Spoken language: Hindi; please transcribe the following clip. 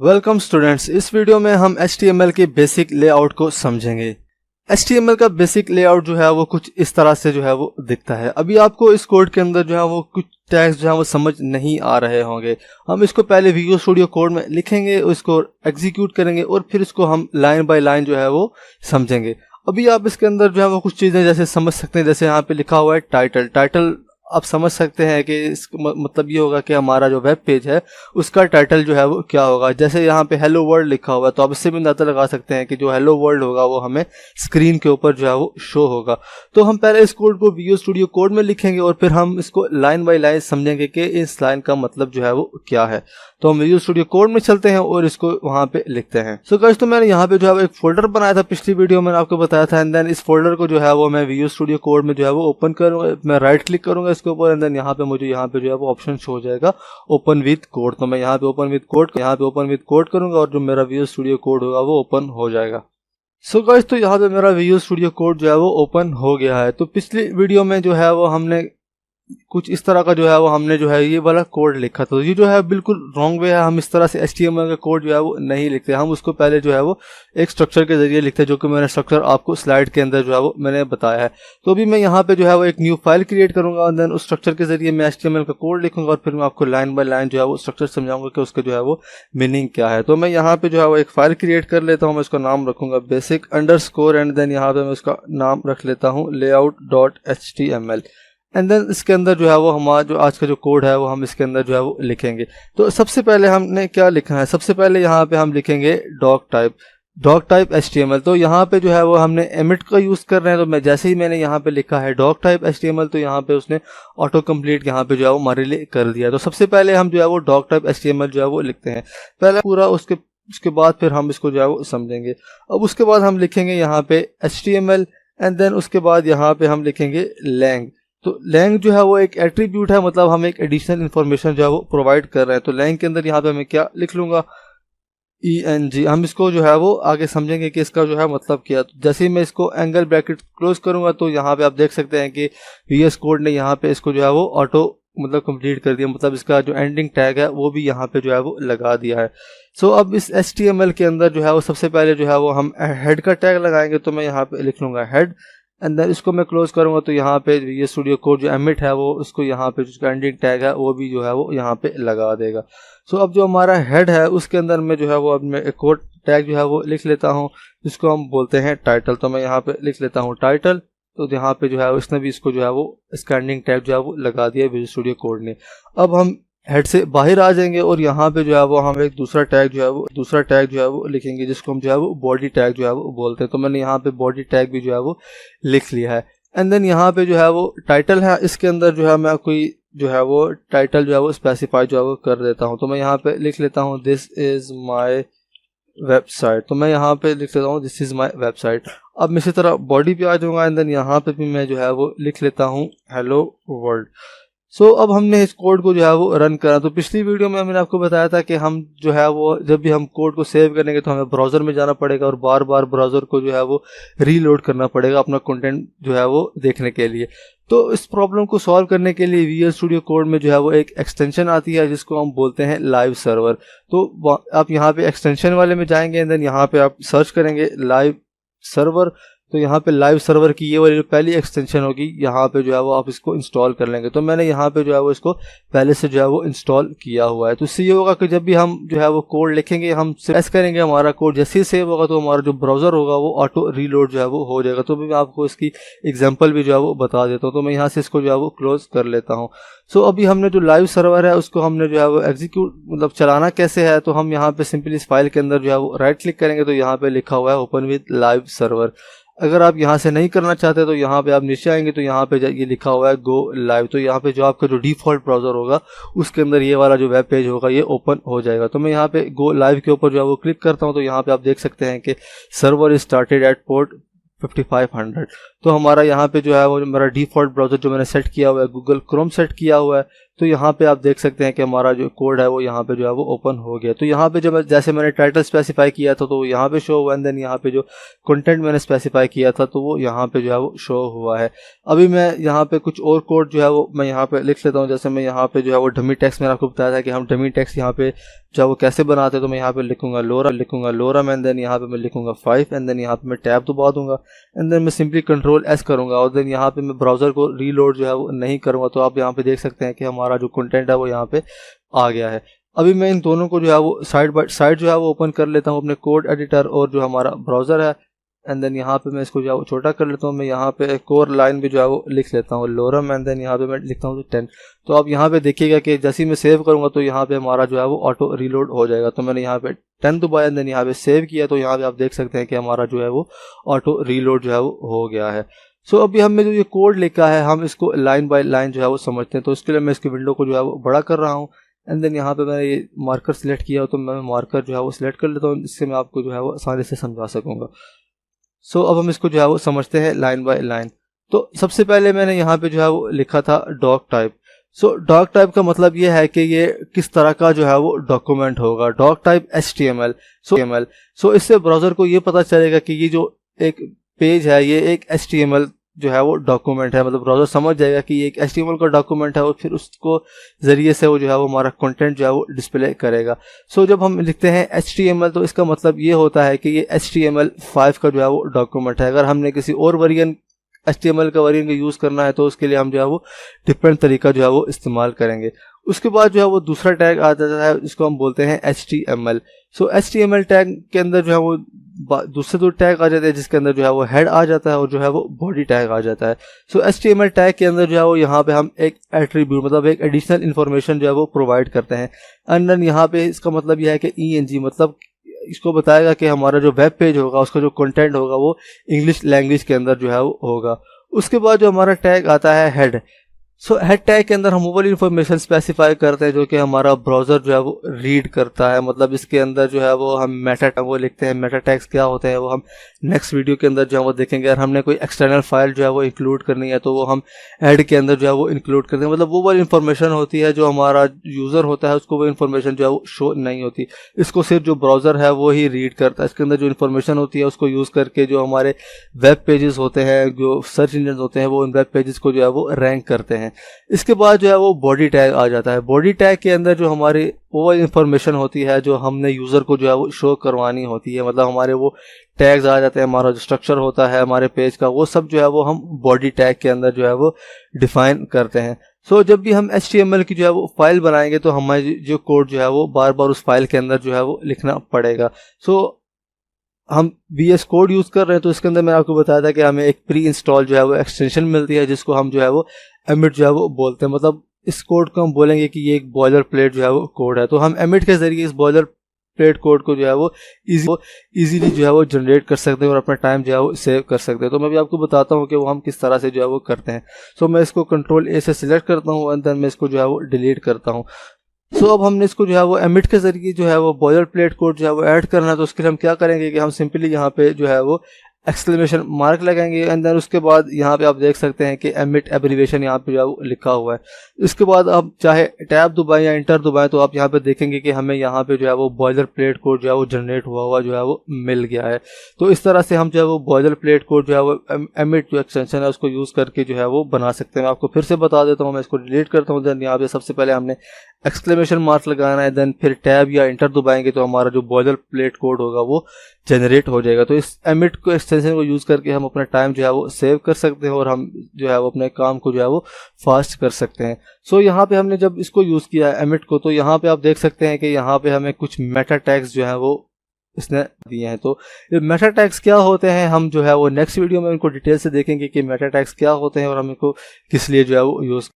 वेलकम स्टूडेंट्स, इस वीडियो में हम HTML के बेसिक लेआउट को समझेंगे। HTML का बेसिक लेआउट जो है वो कुछ इस तरह से जो है वो दिखता है। अभी आपको इस कोड के अंदर जो है वो कुछ टैग्स जो है वो समझ नहीं आ रहे होंगे। हम इसको पहले विजुअल स्टूडियो कोड में लिखेंगे, इसको एग्जीक्यूट करेंगे और फिर इसको हम लाइन बाय लाइन जो है वो समझेंगे। अभी आप इसके अंदर जो है वो कुछ चीज़ें जैसे समझ सकते हैं, जैसे यहाँ पे लिखा हुआ है टाइटल। आप समझ सकते हैं कि मतलब ये होगा कि हमारा जो वेब पेज है उसका टाइटल जो है वो क्या होगा। जैसे यहाँ पे हेलो वर्ल्ड लिखा हुआ है तो आप इससे भी अंदाजा लगा सकते हैं कि जो हेलो वर्ल्ड होगा वो हमें स्क्रीन के ऊपर जो है वो शो होगा। तो हम पहले इस कोड को विजुअल स्टूडियो कोड में लिखेंगे और फिर हम इसको लाइन बाय लाइन समझेंगे कि इस लाइन का मतलब जो है वो क्या है। तो हम विजुअल स्टूडियो कोड में चलते हैं और इसको वहाँ पे लिखते हैं। सो गाइस, तो मैंने यहाँ पे जो है एक फोल्डर बनाया था, पिछली वीडियो में आपको बताया था। एंड देन इस फोल्डर को जो है वो मैं विजुअल स्टूडियो कोड में जो है वो ओपन करूँगा, मैं राइट क्लिक करूँगा इसके ऊपर। एंड देन यहाँ पे मुझे यहाँ पे जो है वो ऑप्शन शो हो जाएगा ओपन विद कोड। तो मैं यहाँ पे ओपन विद कोड करूँगा और जो मेरा विजुअल स्टूडियो कोड होगा वो ओपन हो जाएगा। सो गाइस, तो यहाँ पे मेरा विजुअल स्टूडियो कोड जो है वो ओपन हो गया है। तो पिछली वीडियो में जो है वो हमने कुछ इस तरह का जो है वो हमने जो है ये वाला कोड लिखा था। ये जो है बिल्कुल रॉन्ग वे है। हम इस तरह से HTML का कोड जो है वो नहीं लिखते। हम उसको पहले जो है वो एक स्ट्रक्चर के जरिए लिखते हैं, जो कि मैंने स्ट्रक्चर आपको स्लाइड के अंदर जो है वो मैंने बताया है। तो अभी मैं यहाँ पे जो है वो एक न्यू फाइल क्रिएट करूँगा और देन उस स्ट्रक्चर के जरिए मैं HTML का कोड लिखूंगा और फिर मैं आपको लाइन बाय लाइन जो है वो स्ट्रक्चर समझाऊंगा कि उसका जो है वो मीनिंग क्या है। तो मैं यहाँ पे जो है वो एक फाइल क्रिएट कर लेता हूँ। मैं इसका नाम रखूंगा basic_, एंड देन यहाँ पे मैं उसका नाम रख लेता हूँ layout.html। एंड देन इसके अंदर जो है वो हमारा जो आज का जो कोड है वो हम इसके अंदर जो है वो लिखेंगे। तो सबसे पहले हमने क्या लिखा है, सबसे पहले यहाँ पे हम लिखेंगे डॉक टाइप HTML। तो यहाँ पे जो है वो हमने एमिट का यूज़ कर रहे हैं। तो मैं जैसे ही मैंने यहाँ पे लिखा है डॉक टाइप HTML, तो यहाँ पे उसने ऑटो कंप्लीट यहाँ पे जो है वो हमारे लिए कर दिया। तो सबसे पहले हम जो है वो डॉक टाइप HTML जो है वो लिखते हैं पहले पूरा, उसके बाद फिर हम इसको जो है वो समझेंगे। अब उसके बाद हम लिखेंगे यहाँ पे HTML एंड देन उसके बाद यहाँ पे हम लिखेंगे लैंग। तो लैंग जो है वो एक एट्रीब्यूट है, मतलब हम एक एडिशनल इन्फॉर्मेशन जो है वो प्रोवाइड कर रहे हैं। तो लैंग के अंदर यहाँ पे मैं क्या लिख लूँगा ENG। हम इसको जो है वो आगे समझेंगे कि इसका जो है मतलब क्या। तो जैसे ही मैं इसको एंगल ब्रैकेट क्लोज करूँगा तो यहाँ पे आप देख सकते हैं कि VS कोड ने यहाँ पे इसको जो है वो ऑटो मतलब कंप्लीट कर दिया, मतलब इसका जो एंडिंग टैग है वो भी यहाँ पे जो है वो लगा दिया है। सो अब इस HTML के अंदर जो है वो सबसे पहले जो है वो हम हेड का टैग लगाएंगे। तो मैं यहाँ पे लिख लूँगा हेड एंड देन इसको मैं क्लोज करूंगा तो यहाँ पे ये स्टूडियो कोड जो एमिट है वो उसको यहाँ पे जिसका एंडिंग टैग है वो भी जो है वो यहाँ पे लगा देगा। सो अब जो हमारा हेड है उसके अंदर में जो है वो अब मैं एक और टैग जो है वो लिख लेता हूँ जिसको हम बोलते हैं टाइटल। तो मैं यहाँ पे लिख लेता हूँ टाइटल। तो यहाँ पे जो है इसने भी इसको जो है वो इसका एंडिंग टैग जो है वो लगा दिया विजुअल स्टूडियो कोड ने। अब हम हेड से बाहर आ जाएंगे और यहाँ पे जो है वो हम एक दूसरा टैग जो है वो लिखेंगे जिसको हम जो है वो बॉडी टैग जो है वो बोलते हैं। तो मैंने यहाँ पे बॉडी टैग भी जो है वो लिख लिया है। एंड देन यहाँ पे जो है वो टाइटल है, इसके अंदर जो है मैं कोई जो है वो टाइटल जो है वो स्पेसिफाई जो है वो कर देता हूँ। तो मैं यहाँ पे लिख लेता हूँ दिस इज माई वेबसाइट। तो मैं यहाँ पे लिख लेता हूँ दिस इज माई वेबसाइट। अब मैं इसी तरह बॉडी पे आ जाऊँगा एंड देन यहाँ पे भी मैं जो है वो लिख लेता हूँ हेलो वर्ल्ड। सो अब हमने इस कोड को जो है वो रन करा। तो पिछली वीडियो में मैंने आपको बताया था कि हम जो है वो जब भी हम कोड को सेव करेंगे तो हमें ब्राउज़र में जाना पड़ेगा और बार बार ब्राउज़र को जो है वो रीलोड करना पड़ेगा अपना कंटेंट जो है वो देखने के लिए। तो इस प्रॉब्लम को सॉल्व करने के लिए विजुअल स्टूडियो कोड में जो है वो एक एक्सटेंशन आती है जिसको हम बोलते हैं लाइव सर्वर। तो आप यहाँ पे एक्सटेंशन वाले में जाएंगे एंड देन यहाँ पे आप सर्च करेंगे लाइव सर्वर। तो यहाँ पे लाइव सर्वर की ये वाली जो पहली एक्सटेंशन होगी यहाँ पे जो है वो आप इसको इंस्टॉल कर लेंगे। तो मैंने यहाँ पे जो है वो इसको पहले से जो है वो इंस्टॉल किया हुआ है। तो इससे ये होगा कि जब भी हम जो है वो कोड लिखेंगे, हम प्रेस करेंगे, हमारा कोड जैसे ही सेव होगा तो हमारा जो ब्राउज़र होगा वो ऑटो रीलोड जो है वो हो जाएगा। तो मैं आपको इसकी एग्जाम्पल भी जो है वो बता देता हूँ। तो मैं यहाँ से इसको जो है वो क्लोज कर लेता हूँ। सो अभी हमने जो लाइव सर्वर है उसको हमने जो है वो एग्जीक्यूट मतलब चलाना कैसे है, तो हम यहाँ पे सिंपली इस फाइल के अंदर जो है वो राइट क्लिक करेंगे तो यहाँ पे लिखा हुआ है ओपन विद लाइव सर्वर। अगर आप यहाँ से नहीं करना चाहते तो यहाँ पे आप नीचे आएंगे तो यहाँ पे ये लिखा हुआ है गो लाइव। तो यहाँ पे जो आपका जो डिफ़ॉल्ट ब्राउज़र होगा उसके अंदर ये वाला जो वेब पेज होगा ये ओपन हो जाएगा। तो मैं यहाँ पे गो लाइव के ऊपर जो है वो क्लिक करता हूँ तो यहाँ पे आप देख सकते हैं कि server is started at port 5500। तो हमारा यहाँ पे जो है वो मेरा डिफ़ॉल्ट ब्राउज़र जो मैंने सेट किया हुआ है गूगल क्रोम सेट किया हुआ है, तो यहाँ पे आप देख सकते हैं कि हमारा जो कोड है वो यहाँ पे जो है वो ओपन हो गया। तो यहाँ पे जब जैसे मैंने टाइटल स्पेसिफाई किया था तो वो यहाँ पे शो हुआ, एंड देन यहाँ पे जो कंटेंट मैंने स्पेसिफाई किया था तो वो यहाँ पे जो है वो शो हुआ है। अभी मैं यहाँ पे कुछ और कोड जो है वो मैं यहाँ पे लिख लेता हूँ। जैसे मैं यहाँ पे जो है वो डमी टेक्स्ट मैंने आपको बताया था कि हम डमी टेक्स्ट यहाँ पे जो है वो कैसे बनाते हैं। तो मैं यहाँ पे लिखूंगा लोरम एंड देन यहाँ पे मैं लिखूंगा 5 एंड देन यहाँ पे मैं टैब दबा दूंगा एंड देन मैं सिंपली कंट्रोल एस करूंगा और देन यहाँ पे मैं ब्राउज़र को रीलोड जो है वो नहीं करूँगा। तो आप यहाँ पे देख सकते हैं कि हमारा जो कंटेंट है वो यहाँ पे आ गया है। अभी मैं इन दोनों को जो है वो साइड बाय साइड जो है वो ओपन कर लेता हूँ, अपने कोड एडिटर और जो हमारा ब्राउज़र है, एंड देन यहाँ पे मैं इसको जो है वो छोटा कर लेता हूँ। मैं यहाँ पे एक और लाइन भी जो है वो लिख लेता हूँ लोरम एंड देन यहाँ पे मैं लिखता हूँ 10। तो आप यहाँ पे देखिएगा कि जैसे ही मैं सेव करूँगा तो यहाँ पे हमारा जो है वो ऑटो रीलोड हो जाएगा। तो मैंने यहाँ पे 10 दबाया एंड देन यहाँ पे सेव किया, तो यहाँ पे आप देख सकते हैं कि हमारा जो है वो ऑटो रीलोड जो है वो हो गया है। सो अभी हमने जो ये कोड लिखा है हम इसको लाइन बाय लाइन जो है वो समझते हैं। तो इसके लिए मैं इसकी विंडो को जो है वो बड़ा कर रहा हूँ एंड देन यहाँ पे मैंने ये मार्कर सिलेक्ट किया हो तो मैं मार्कर जो है वो सिलेक्ट कर लेता हूँ, इससे मैं आपको जो है वो आसानी से समझा सकूँगा। सो अब हम इसको जो है वो समझते हैं लाइन बाय लाइन। तो सबसे पहले मैंने यहाँ पे जो है वो लिखा था डॉक टाइप। सो डॉक टाइप का मतलब ये है कि ये किस तरह का जो है वो डॉक्यूमेंट होगा। Doc type HTML। सो इससे ब्राउज़र को ये पता चलेगा कि ये जो एक पेज है ये एक HTML जो है वो डॉक्यूमेंट है, मतलब ब्राउज़र समझ जाएगा कि ये एक HTML का डॉक्यूमेंट है और फिर उसको ज़रिए से वो जो है वो हमारा कंटेंट जो है वो डिस्प्ले करेगा। सो जब हम लिखते हैं HTML तो इसका मतलब ये होता है कि ये HTML5 का जो है वो डॉक्यूमेंट है। अगर हमने किसी और वर्जन HTML का वर्जन यूज़ करना है तो उसके लिए हम जो है वो डिफरेंट तरीका जो है वो इस्तेमाल करेंगे। उसके बाद जो है वो दूसरा टैग आ जाता है जिसको हम बोलते हैं HTML। सो HTML टैग के अंदर जो है वो दूसरे दो टैग आ जाते हैं जिसके अंदर जो है वो हेड आ जाता है और जो है वो बॉडी टैग आ जाता है। सो HTML टैग के अंदर जो है वो यहाँ पे हम एक एट्रीब्यूट मतलब एक एडिशनल इन्फॉर्मेशन जो है वो प्रोवाइड करते हैं। एंड देन यहाँ पे इसका मतलब यह है कि ENG मतलब इसको बताएगा कि हमारा जो वेब पेज होगा उसका जो कंटेंट होगा वो इंग्लिश लैंग्वेज के अंदर जो है वो होगा। उसके बाद जो हमारा टैग आता है हेड। सो हेड टैग के अंदर हम वो वाली इन्फॉर्मेशन स्पेसिफाई करते हैं जो कि हमारा ब्राउज़र जो है वो रीड करता है। मतलब इसके अंदर जो है वो हम मेटा वो लिखते हैं। मेटा टैग्स क्या होते हैं वो हम नेक्स्ट वीडियो के अंदर जो है वो देखेंगे। अगर हमने कोई एक्सटर्नल फाइल जो है वो इंक्लूड करनी है तो वो हम हेड के अंदर जो है वो इंक्लूड करते हैं। मतलब वो वाली इन्फॉर्मेशन होती है जो हमारा यूज़र होता है उसको वो इन्फॉर्मेशन जो है वो शो नहीं होती, इसको सिर्फ जो ब्राउज़र है वो ही रीड करता है। इसके अंदर जो इन्फॉर्मेशन होती है उसको यूज़ करके जो हमारे वेब पेजेस होते हैं, जो सर्च इंजन होते हैं, वो उन वेब पेजेस को जो है वो रैंक करते हैं। इसके बाद जो है वो बॉडी टैग आ जाता है। बॉडी टैग के अंदर जो हमारी वो इन्फॉर्मेशन होती है जो हमने यूज़र को जो है वो शो करवानी होती है। मतलब हमारे वो टैग्स आ जाते हैं, हमारा जो स्ट्रक्चर होता है हमारे पेज का वो सब जो है वो हम बॉडी टैग के अंदर जो है वो डिफाइन करते हैं। सो जब भी हम HTML की जो है वो फाइल बनाएंगे तो हमारी जो कोड जो है वो बार बार उस फाइल के अंदर जो है वो लिखना पड़ेगा। सो हम VS कोड यूज़ कर रहे हैं तो इसके अंदर मैंने आपको बताया था कि हमें एक प्री इंस्टॉल जो है वो एक्सटेंशन मिलती है जिसको हम जो है वो एमिट जो है वो बोलते हैं। मतलब इस कोड को हम बोलेंगे कि ये एक बॉयलर प्लेट जो है वो कोड है। तो हम एमिट के ज़रिए इस बॉयलर प्लेट कोड को जो है वो इजीली जो है वो जनरेट कर सकते हैं और अपना टाइम जो है वो सेव कर सकते हैं। तो मैं भी आपको बताता हूँ कि वो हम किस तरह से जो है वो करते हैं। सो मैं इसको कंट्रोल A से सिलेक्ट करता हूँ एंड देन मैं इसको जो है वो डिलीट करता हूँ। सो अब हमने इसको जो है वो एमिट के ज़रिए जो है वो बॉयलर प्लेट कोड जो है वो ऐड करना है। तो उसके लिए हम क्या करेंगे कि हम सिंपली यहाँ पे जो है वो एक्सक्लेमेशन मार्क लगाएंगे एंड देन उसके बाद यहाँ पे आप देख सकते हैं कि एमिट एब्रीविएशन यहाँ पे जो है वो लिखा हुआ है। इसके बाद आप चाहे टैब दबाएं या इंटर दबाएं तो आप यहाँ पे देखेंगे कि हमें यहाँ पे जो है वो बॉयलर प्लेट कोड जो है वो जनरेट हुआ जो है वो मिल गया है। तो इस तरह से हम जो है वो बॉयलर प्लेट कोड जो है वो एमिट जो एक्सटेंशन है उसको यूज़ करके जो है वो बना सकते हैं। मैं आपको फिर से बता देता हूँ, मैं इसको डिलीट करता हूँ। देन यहाँ पे सबसे पहले हमने एक्सक्लेमेशन मार्क लगाना है, देन फिर टैब या इंटर दबाएंगे तो हमारा जो बॉयलर प्लेट कोड होगा वो जनरेट हो जाएगा। तो इस एमिट को एक्सटेंशन को यूज़ करके हम अपना टाइम जो है वो सेव कर सकते हैं और हम जो है वो अपने काम को जो है वो फास्ट कर सकते हैं। सो यहाँ पे हमने जब इसको यूज़ किया है एमिट को तो यहाँ पे आप देख सकते हैं कि यहाँ पे हमें कुछ मेटा टैग्स जो है वो इसने दिए हैं। तो ये मेटा टैग्स क्या होते हैं हम जो है वो नेक्स्ट वीडियो में उनको डिटेल से देखेंगे कि मेटा टैग्स क्या होते हैं और हम इनको किस लिए जो है वो यूज़